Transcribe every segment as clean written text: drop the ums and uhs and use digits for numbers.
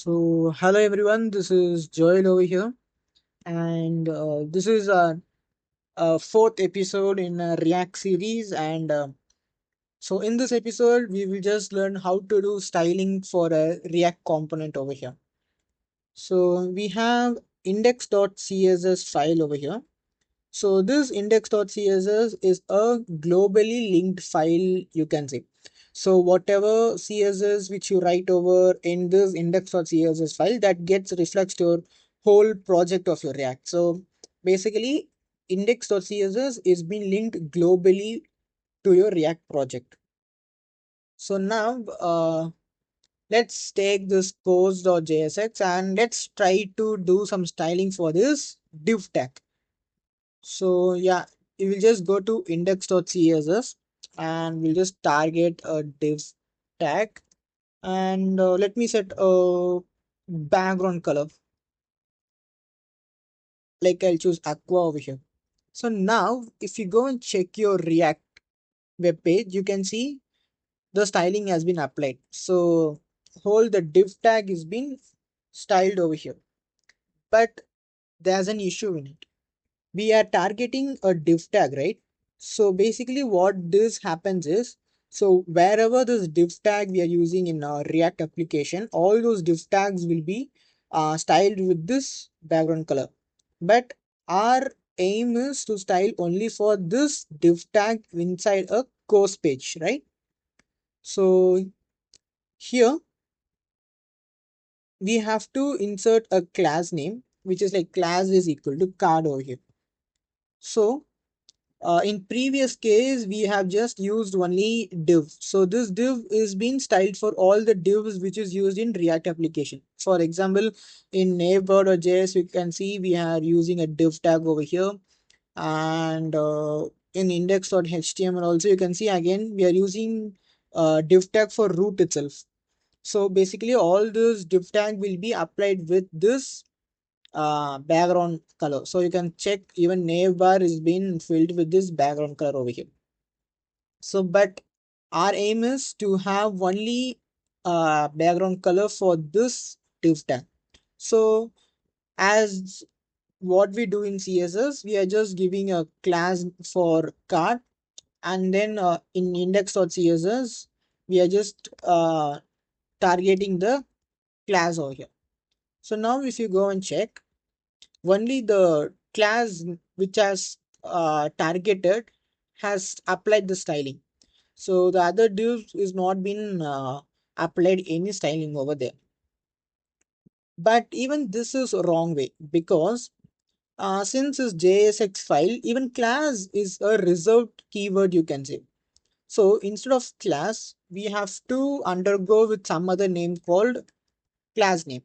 So, hello everyone, this is Joel over here, and this is a fourth episode in a React series. And so, in this episode, we will just learn how to do styling for a React component over here. So, we have index.css file over here. So, this index.css is a globally linked file, you can say. So whatever CSS which you write over in this index.css file, that gets reflects to your whole project of your React. So basically, index.css is being linked globally to your React project. So now let's take this course.jsx and let's try to do some styling for this div tag. So yeah, you will just go to index.css and we'll just target a div tag, and let me set a background color, like I'll choose aqua over here. So now if you go and check your React web page, you can see the styling has been applied. So whole the div tag is being styled over here, but there's an issue in it. We are targeting a div tag, right? So basically what this happens is, so wherever this div tag we are using in our React application, all those div tags will be styled with this background color. But our aim is to style only for this div tag inside a course page, right? So here we have to insert a class name, which is like class is equal to card over here. So in previous case, we have just used only div. So this div is being styled for all the divs which is used in React application. For example, in neighbor.js, you can see we are using a div tag over here. And in index.html also, you can see again, we are using div tag for root itself. So basically all this div tag will be applied with this background color. So you can check even navbar is being filled with this background color over here. So but our aim is to have only background color for this div tag. So as what we do in CSS, we are just giving a class for card, and then in index.css we are just targeting the class over here. So now if you go and check, only the class which has targeted has applied the styling. So the other divs is not been applied any styling over there. But even this is a wrong way, because since this JSX file, even class is a reserved keyword, you can say. So instead of class, we have to undergo with some other name called class name.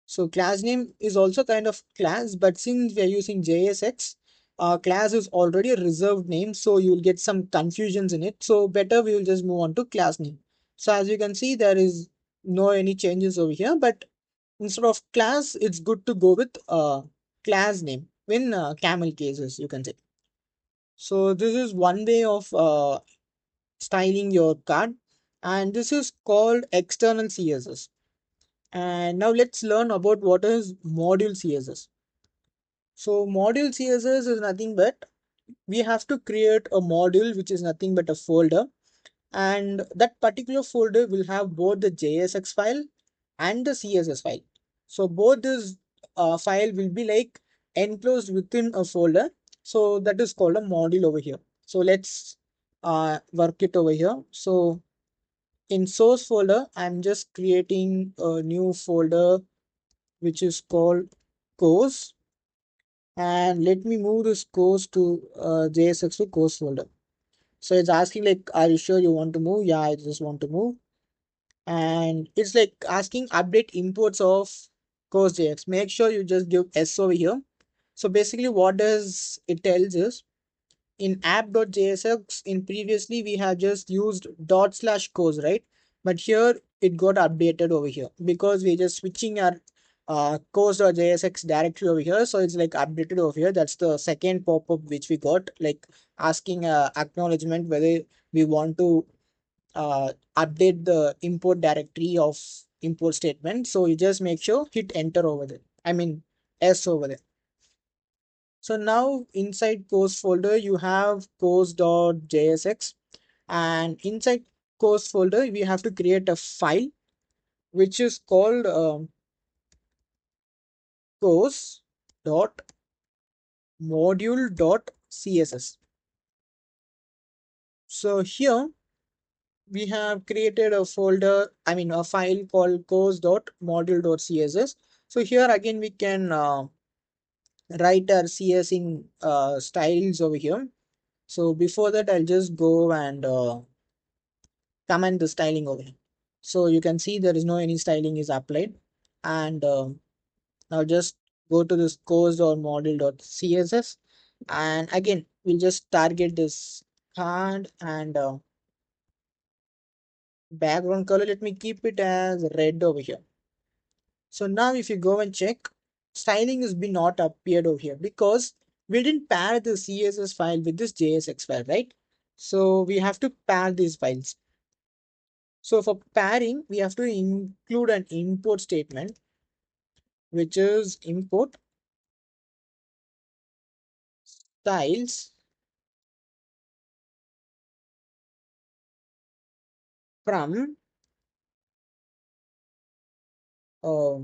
So class name is also kind of class, but since we are using JSX, class is already a reserved name, so you'll get some confusions in it. So better we will just move on to class name. So as you can see, there is no any changes over here, but instead of class, it's good to go with class name in camel cases, you can say. So this is one way of styling your card, and this is called external CSS. And now let's learn about what is module CSS. So module CSS is nothing but we have to create a module which is nothing but a folder, and that particular folder will have both the JSX file and the CSS file. So both this file will be like enclosed within a folder. So that is called a module over here. So let's work it over here. So in source folder, I'm just creating a new folder which is called course, and let me move this course to JSX to course folder. So it's asking like, are you sure you want to move? Yeah, I just want to move. And it's like asking update imports of course.js. Make sure you just give S over here. So basically what does it tells is, in app.jsx, in previously we have just used dot slash course, right? But here it got updated over here because we're just switching our course.jsx directly over here. So it's like updated over here. That's the second pop-up which we got, like asking acknowledgement whether we want to update the import directory of import statement. So you just make sure hit enter over there. I mean S over there. So now inside course folder, you have course.jsx, and inside course folder, we have to create a file which is called course.module.css. So here we have created a folder, I mean a file called course.module.css. So here again we can write our CSing styles over here. So before that, I'll just go and comment the styling over here. So you can see there is no any styling is applied. And now just go to this course.module.css, and again we'll just target this card and background color. Let me keep it as red over here. So now if you go and check, styling has been not appeared over here because we didn't pair the CSS file with this JSX file, right? So we have to pair these files. So for pairing, we have to include an import statement, which is import styles from uh,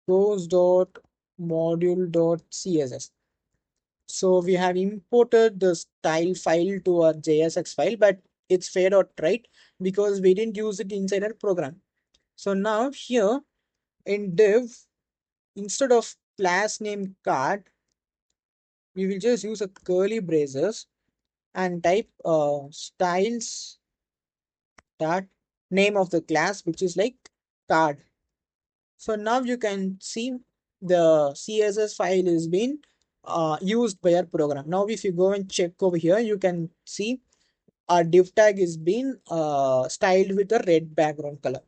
course.module.css. So we have imported the style file to our JSX file, but it's failed out, right? Because we didn't use it inside our program. So now here in div, instead of class name card, we will just use a curly braces and type styles dot name of the class, which is like card. So now you can see the CSS file is being used by our program. Now if you go and check over here, you can see our div tag is being styled with a red background color.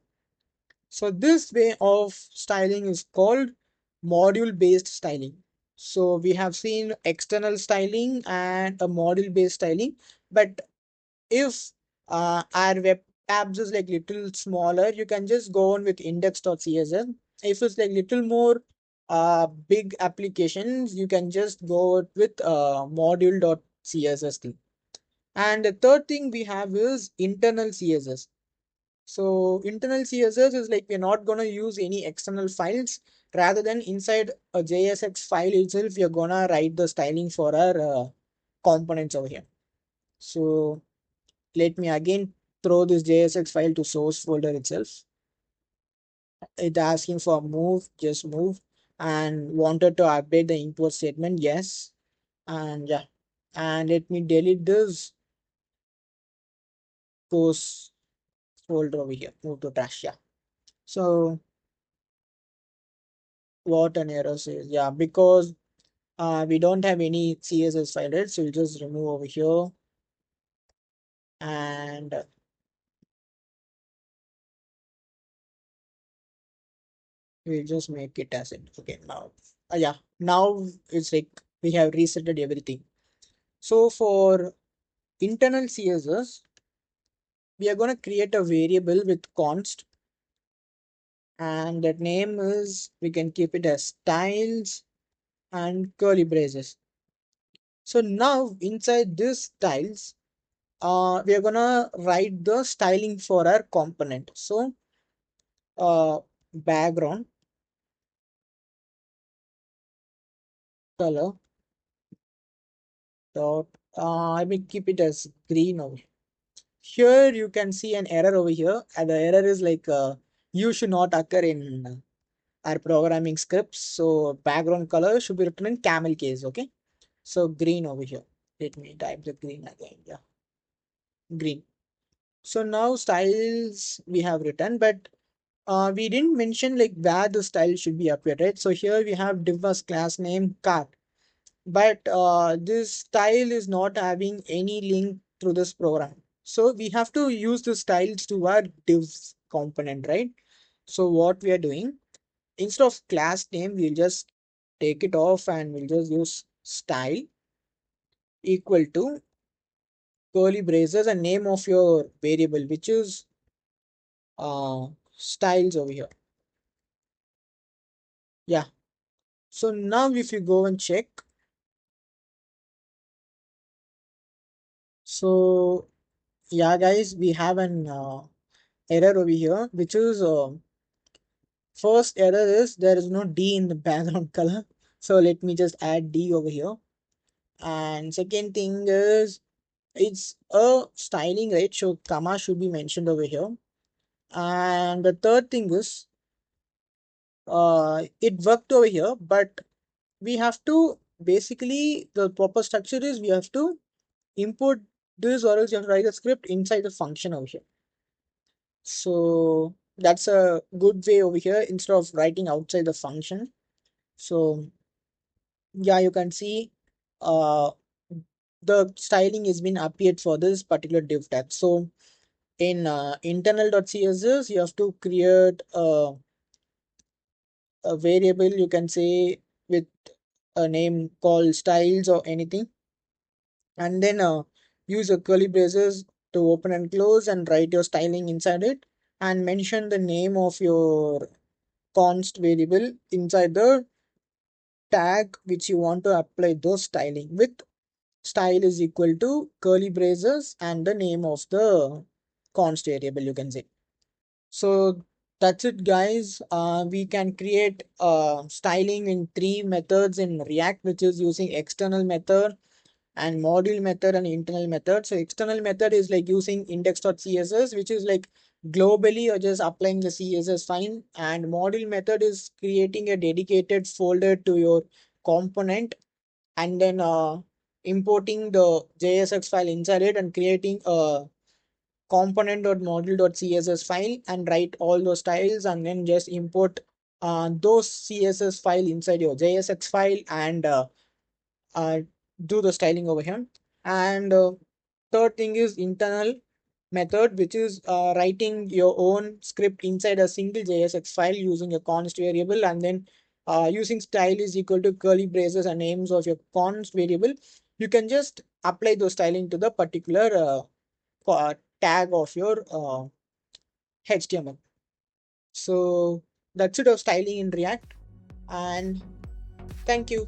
So this way of styling is called module based styling. So we have seen external styling and a module based styling, but if our web apps is like little smaller, you can just go on with index.css. If it's like little more big applications, you can just go with module.css thing. And the third thing we have is internal CSS. So internal CSS is like we're not going to use any external files. Rather than inside a JSX file itself, we're going to write the styling for our components over here. So let me again throw this JSX file to source folder itself. It asking for move, just move, and wanted to update the import statement. Yes. And yeah. And let me delete this course folder over here. Move to trash. Yeah. So what an error says. Yeah, because we don't have any CSS file, right? So we'll just remove over here and we'll just make it as it. Okay, now, yeah, now it's like we have resetted everything. So for internal CSS, we are going to create a variable with const, and that name is, we can keep it as styles and curly braces. So now inside this styles, we are gonna write the styling for our component. So background color dot I will keep it as green over here. Here you can see an error over here, and the error is like you should not occur in our programming scripts. So background color should be written in camel case. Okay, so green over here. Let me type the green again. Yeah, green. So now styles we have written, but we didn't mention like where the style should be appeared, right? So here we have div as class name cart, but this style is not having any link through this program. So we have to use the styles to our divs component, right? So what we are doing, instead of class name, we'll just take it off and we'll just use style equal to curly braces and name of your variable, which is styles over here. Yeah. So now if you go and check, so yeah, guys, we have an error over here, which is first error is there is no D in the background color. So let me just add D over here. And second thing is it's a styling, right? So comma should be mentioned over here. And the third thing is it worked over here, but we have to basically the proper structure is we have to import this or else you have to write a script inside the function over here. So that's a good way over here instead of writing outside the function. So yeah, you can see uh the styling has been appeared for this particular div tag. So in internal.css you have to create a variable, you can say, with a name called styles or anything, and then use a curly braces to open and close and write your styling inside it, and mention the name of your const variable inside the tag which you want to apply those styling with. Style is equal to curly braces and the name of the const variable, you can say. So that's it, guys. We can create styling in three methods in React, which is using external method and module method and internal method. So external method is like using index.css, which is like globally or just applying the CSS file, and module method is creating a dedicated folder to your component and then importing the JSX file inside it and creating a component.module.css file and write all those styles and then just import those CSS file inside your JSX file and uh, do the styling over here. And third thing is internal method, which is writing your own script inside a single JSX file using a const variable, and then using style is equal to curly braces and names of your const variable. You can just apply those styling to the particular tag of your HTML. So that's it of styling in React, and thank you.